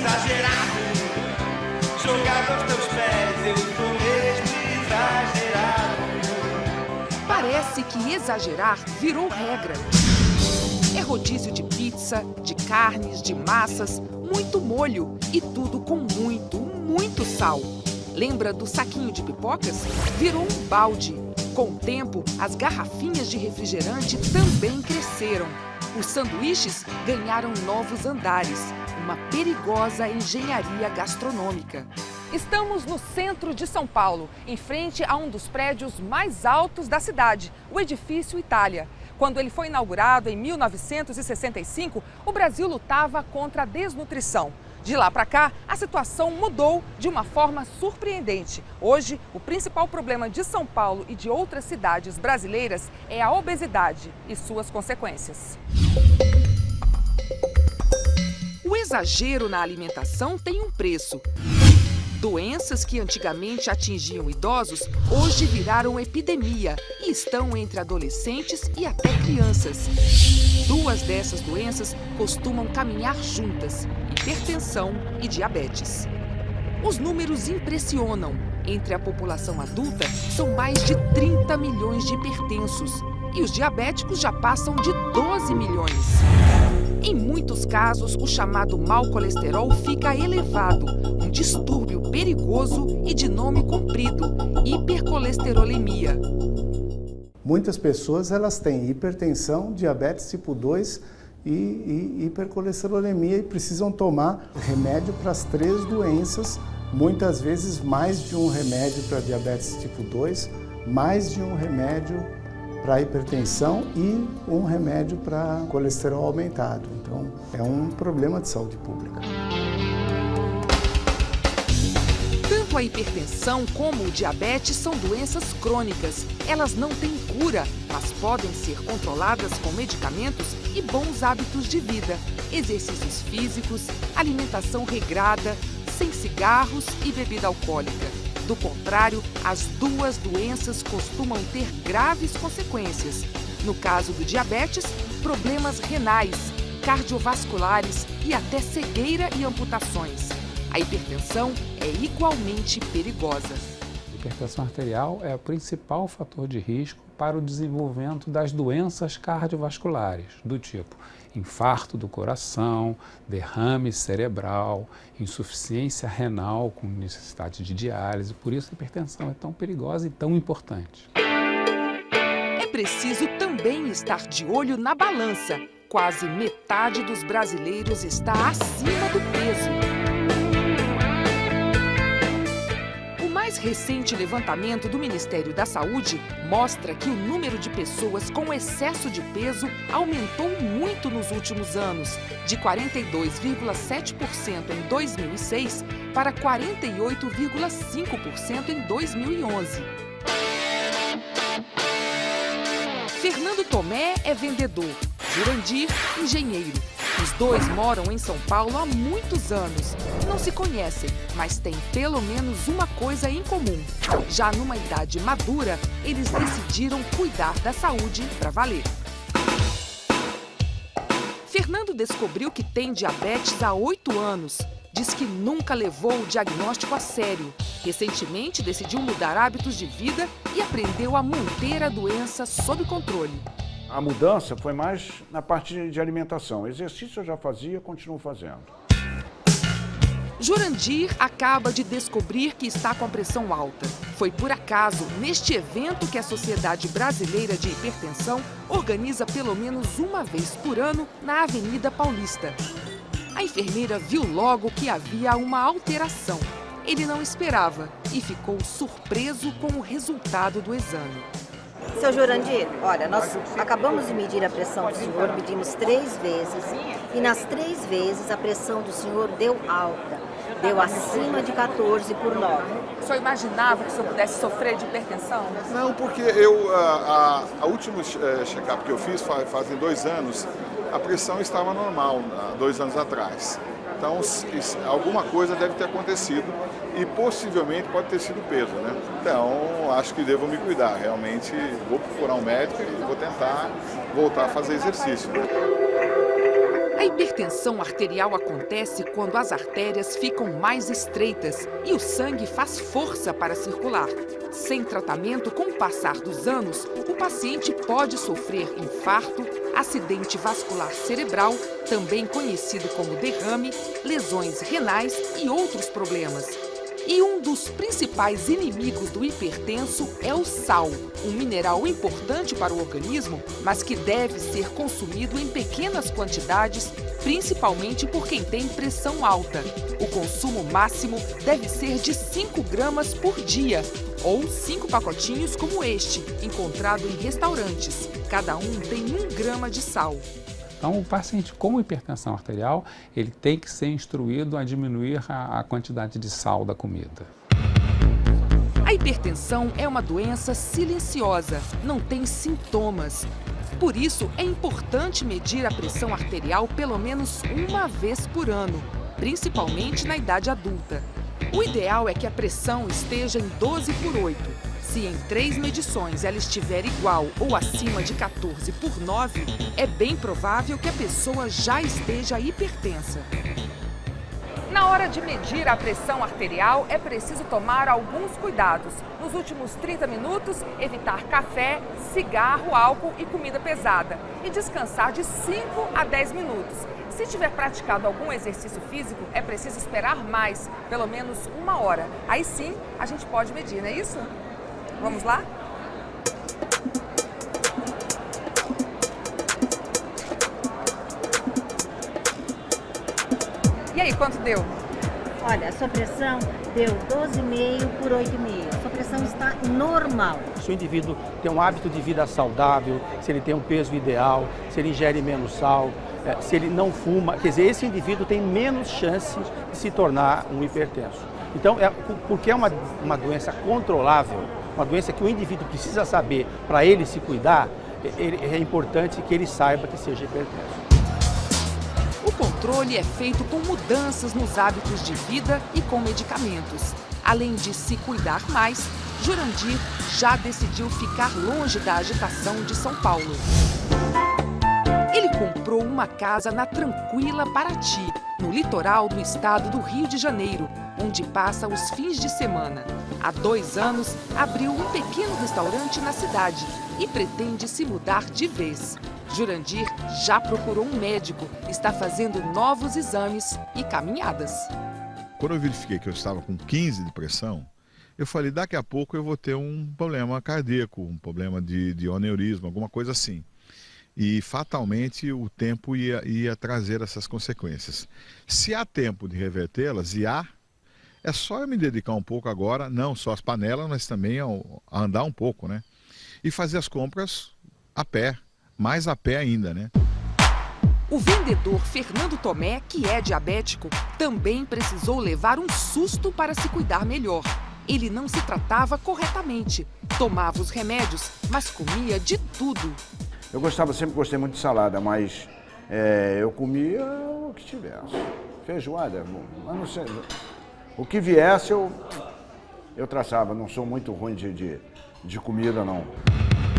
exagerado. Jogar aos teus pés, eu sou mesmo exagerado. Parece que exagerar virou regra. É rodízio de pizza, de carnes, de massas, muito molho e tudo com muito sal. Lembra do saquinho de pipocas? Virou um balde. Com o tempo, as garrafinhas de refrigerante também cresceram. Os sanduíches ganharam novos andares, uma perigosa engenharia gastronômica. Estamos no centro de São Paulo, em frente a um dos prédios mais altos da cidade, o Edifício Itália. Quando ele foi inaugurado em 1965, o Brasil lutava contra a desnutrição. De lá para cá, a situação mudou de uma forma surpreendente. Hoje, o principal problema de São Paulo e de outras cidades brasileiras é a obesidade e suas consequências. O exagero na alimentação tem um preço. Doenças que antigamente atingiam idosos, hoje viraram epidemia e estão entre adolescentes e até crianças. Duas dessas doenças costumam caminhar juntas: hipertensão e diabetes. Os números impressionam. Entre a população adulta, são mais de 30 milhões de hipertensos e os diabéticos já passam de 12 milhões. Em muitos casos, o chamado mau colesterol fica elevado, um distúrbio perigoso e de nome comprido, hipercolesterolemia. Muitas pessoas elas têm hipertensão, diabetes tipo 2 e hipercolesterolemia e precisam tomar remédio para as 3 doenças, muitas vezes mais de um remédio para diabetes tipo 2, mais de um remédio para hipertensão e um remédio para colesterol aumentado. Então, é um problema de saúde pública. Tanto a hipertensão como o diabetes são doenças crônicas. Elas não têm cura, mas podem ser controladas com medicamentos e bons hábitos de vida, exercícios físicos, alimentação regrada, sem cigarros e bebida alcoólica. Do contrário, as duas doenças costumam ter graves consequências. No caso do diabetes, problemas renais, cardiovasculares e até cegueira e amputações. A hipertensão é igualmente perigosa. A hipertensão arterial é o principal fator de risco para o desenvolvimento das doenças cardiovasculares, do tipo infarto do coração, derrame cerebral, insuficiência renal com necessidade de diálise. Por isso a hipertensão é tão perigosa e tão importante. É preciso também estar de olho na balança. Quase metade dos brasileiros está acima do peso. O mais recente levantamento do Ministério da Saúde mostra que o número de pessoas com excesso de peso aumentou muito nos últimos anos, de 42,7% em 2006 para 48,5% em 2011. Fernando Tomé é vendedor, Jurandir, engenheiro. Os dois moram em São Paulo há muitos anos. Não se conhecem, mas têm pelo menos uma coisa em comum. Já numa idade madura, eles decidiram cuidar da saúde para valer. Fernando descobriu que tem diabetes há 8 anos. Diz que nunca levou o diagnóstico a sério. Recentemente decidiu mudar hábitos de vida e aprendeu a manter a doença sob controle. A mudança foi mais na parte de alimentação. Exercício eu já fazia, continuo fazendo. Jurandir acaba de descobrir que está com a pressão alta. Foi por acaso neste evento que a Sociedade Brasileira de Hipertensão organiza pelo menos uma vez por ano na Avenida Paulista. A enfermeira viu logo que havia uma alteração. Ele não esperava e ficou surpreso com o resultado do exame. Seu Jurandir, olha, nós acabamos de medir a pressão do senhor, medimos 3 vezes e nas 3 vezes a pressão do senhor deu alta, deu acima de 14 por 9. O senhor imaginava que o senhor pudesse sofrer de hipertensão? Não, porque a última check-up que eu fiz fazem 2 anos, a pressão estava normal, 2 anos atrás. Então, alguma coisa deve ter acontecido e possivelmente pode ter sido peso, né? Então, acho que devo me cuidar. Realmente, vou procurar um médico e vou tentar voltar a fazer exercício, né? A hipertensão arterial acontece quando as artérias ficam mais estreitas e o sangue faz força para circular. Sem tratamento, com o passar dos anos, o paciente pode sofrer infarto, acidente vascular cerebral, também conhecido como derrame, lesões renais e outros problemas. E um dos principais inimigos do hipertenso é o sal, um mineral importante para o organismo, mas que deve ser consumido em pequenas quantidades, principalmente por quem tem pressão alta. O consumo máximo deve ser de 5 gramas por dia, ou 5 pacotinhos como este, encontrado em restaurantes. Cada um tem 1 grama de sal. Então, o paciente com hipertensão arterial, ele tem que ser instruído a diminuir a quantidade de sal da comida. A hipertensão é uma doença silenciosa, não tem sintomas. Por isso, é importante medir a pressão arterial pelo menos 1 vez por ano, principalmente na idade adulta. O ideal é que a pressão esteja em 12/8. Se em 3 medições ela estiver igual ou acima de 14/9, é bem provável que a pessoa já esteja hipertensa. Na hora de medir a pressão arterial, é preciso tomar alguns cuidados. Nos últimos 30 minutos, evitar café, cigarro, álcool e comida pesada. E descansar de 5 a 10 minutos. Se tiver praticado algum exercício físico, é preciso esperar mais, pelo menos 1 hora. Aí sim, a gente pode medir, não é isso? Vamos lá? E aí, quanto deu? Olha, a sua pressão deu 12,5 por 8,5. A sua pressão está normal. Se o indivíduo tem um hábito de vida saudável, se ele tem um peso ideal, se ele ingere menos sal, se ele não fuma, quer dizer, esse indivíduo tem menos chance de se tornar um hipertenso. Então, porque é uma doença controlável, uma doença que o indivíduo precisa saber para ele se cuidar, é importante que ele saiba que seja hipertenso. O controle é feito com mudanças nos hábitos de vida e com medicamentos. Além de se cuidar mais, Jurandir já decidiu ficar longe da agitação de São Paulo. Ele comprou uma casa na tranquila Paraty, no litoral do estado do Rio de Janeiro, onde passa os fins de semana. Há 2 anos, abriu um pequeno restaurante na cidade e pretende se mudar de vez. Jurandir já procurou um médico, está fazendo novos exames e caminhadas. Quando eu verifiquei que eu estava com 15 de pressão, eu falei, daqui a pouco eu vou ter um problema cardíaco, um problema de aneurisma, alguma coisa assim. E fatalmente o tempo ia trazer essas consequências. Se há tempo de revertê-las, e há, é só eu me dedicar um pouco agora, não só às panelas, mas também a andar um pouco, né? E fazer as compras a pé, mais a pé ainda, né? O vendedor Fernando Tomé, que é diabético, também precisou levar um susto para se cuidar melhor. Ele não se tratava corretamente, tomava os remédios, mas comia de tudo. Eu sempre gostei muito de salada, mas eu comia o que tivesse. Feijoada, mas não sei. O que viesse eu traçava, não sou muito ruim de comida, não.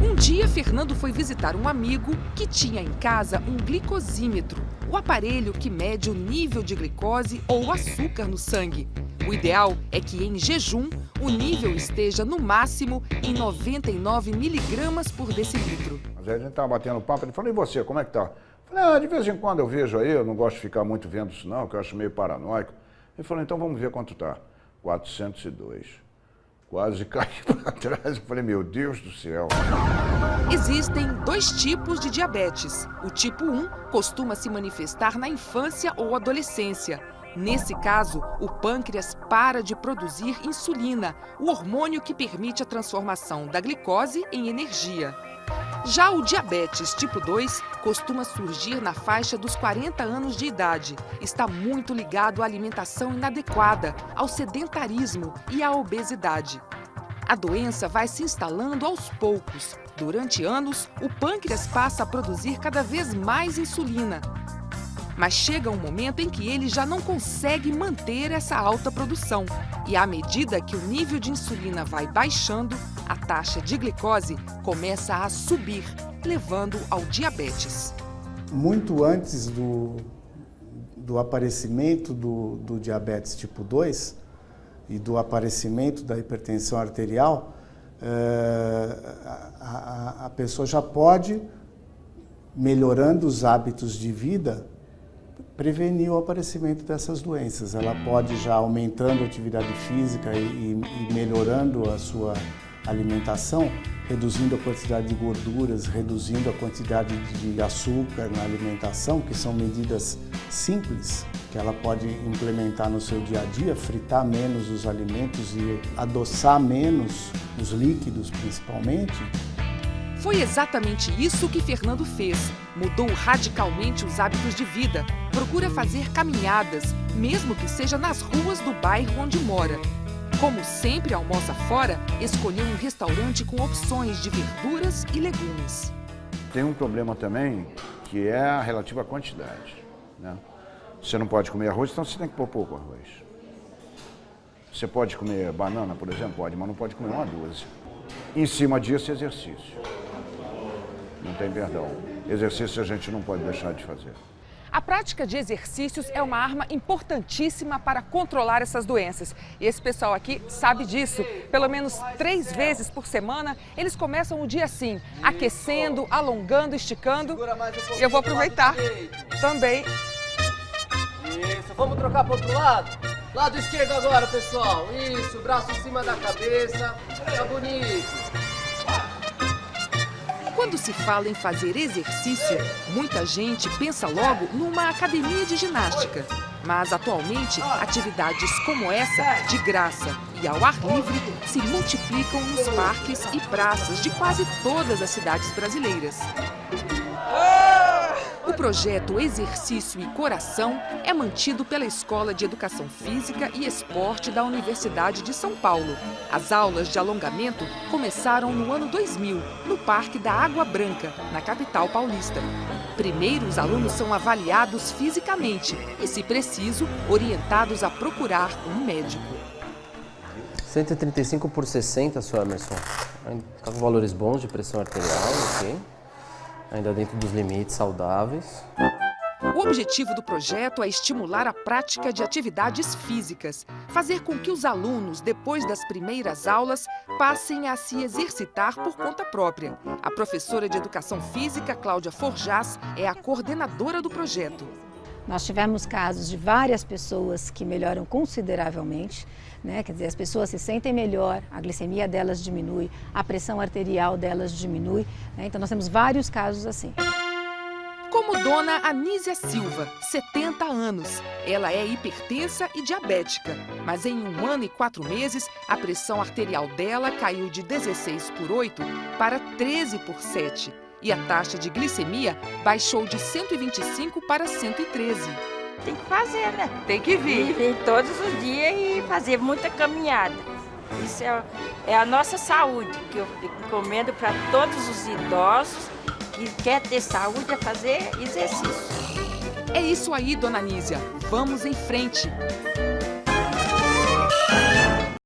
Um dia, Fernando foi visitar um amigo que tinha em casa um glicosímetro, o aparelho que mede o nível de glicose ou açúcar no sangue. O ideal é que em jejum o nível esteja no máximo em 99 miligramas por decilitro. Mas aí a gente estava batendo papo, ele falou, e você, como é que tá? Eu falei, de vez em quando eu vejo aí, eu não gosto de ficar muito vendo isso não, que eu acho meio paranoico. Ele falou, então vamos ver quanto tá. 402. Quase caí para trás, eu falei, meu Deus do céu. Existem 2 tipos de diabetes. O tipo 1 costuma se manifestar na infância ou adolescência. Nesse caso, o pâncreas para de produzir insulina, o hormônio que permite a transformação da glicose em energia. Já o diabetes tipo 2 costuma surgir na faixa dos 40 anos de idade. Está muito ligado à alimentação inadequada, ao sedentarismo e à obesidade. A doença vai se instalando aos poucos. Durante anos, o pâncreas passa a produzir cada vez mais insulina. Mas chega um momento em que ele já não consegue manter essa alta produção. E à medida que o nível de insulina vai baixando, a taxa de glicose começa a subir, levando ao diabetes. muito antes do aparecimento do diabetes tipo 2 e do aparecimento da hipertensão arterial, a pessoa já pode, melhorando os hábitos de vida, prevenir o aparecimento dessas doenças. Ela pode, já aumentando a atividade física e melhorando a sua alimentação, reduzindo a quantidade de gorduras, reduzindo a quantidade de açúcar na alimentação, que são medidas simples que ela pode implementar no seu dia a dia, fritar menos os alimentos e adoçar menos os líquidos, principalmente. Foi exatamente isso que Fernando fez. Mudou radicalmente os hábitos de vida. Procura fazer caminhadas, mesmo que seja nas ruas do bairro onde mora. Como sempre almoça fora, escolheu um restaurante com opções de verduras e legumes. Tem um problema também, que é a relativa quantidade, né? Você não pode comer arroz, então você tem que pôr pouco arroz. Você pode comer banana, por exemplo? Pode, mas não pode comer uma, duas. Em cima disso, exercício. Não tem perdão. Exercício a gente não pode deixar de fazer. A prática de exercícios é uma arma importantíssima para controlar essas doenças. E esse pessoal aqui sabe disso. Pelo menos 3 vezes por semana, eles começam o dia assim, aquecendo, alongando, esticando. E eu vou aproveitar também. Isso, vamos trocar para o outro lado? Lado esquerdo agora, pessoal. Isso, braço em cima da cabeça. Tá bonito. Quando se fala em fazer exercício, muita gente pensa logo numa academia de ginástica. Mas, atualmente, atividades como essa, de graça e ao ar livre, se multiplicam nos parques e praças de quase todas as cidades brasileiras. O projeto Exercício e Coração é mantido pela Escola de Educação Física e Esporte da Universidade de São Paulo. As aulas de alongamento começaram no ano 2000, no Parque da Água Branca, na capital paulista. Primeiro, os alunos são avaliados fisicamente e, se preciso, orientados a procurar um médico. 135 por 60, Sr. Emerson. Está com valores bons de pressão arterial, ok? Ainda dentro dos limites saudáveis. O objetivo do projeto é estimular a prática de atividades físicas, fazer com que os alunos, depois das primeiras aulas, passem a se exercitar por conta própria. A professora de Educação Física, Cláudia Forjás, é a coordenadora do projeto. Nós tivemos casos de várias pessoas que melhoram consideravelmente, né? Quer dizer, as pessoas se sentem melhor, a glicemia delas diminui, a pressão arterial delas diminui, né? Então nós temos vários casos assim. Como Dona Anísia Silva, 70 anos. Ela é hipertensa e diabética, mas em 1 ano e 4 meses, a pressão arterial dela caiu de 16/8 para 13/7. E a taxa de glicemia baixou de 125 para 113. Tem que fazer, né? Tem que vir. Vir todos os dias e fazer muita caminhada. Isso é a nossa saúde, que eu recomendo para todos os idosos que querem ter saúde, é fazer exercício. É isso aí, Dona Anísia. Vamos em frente.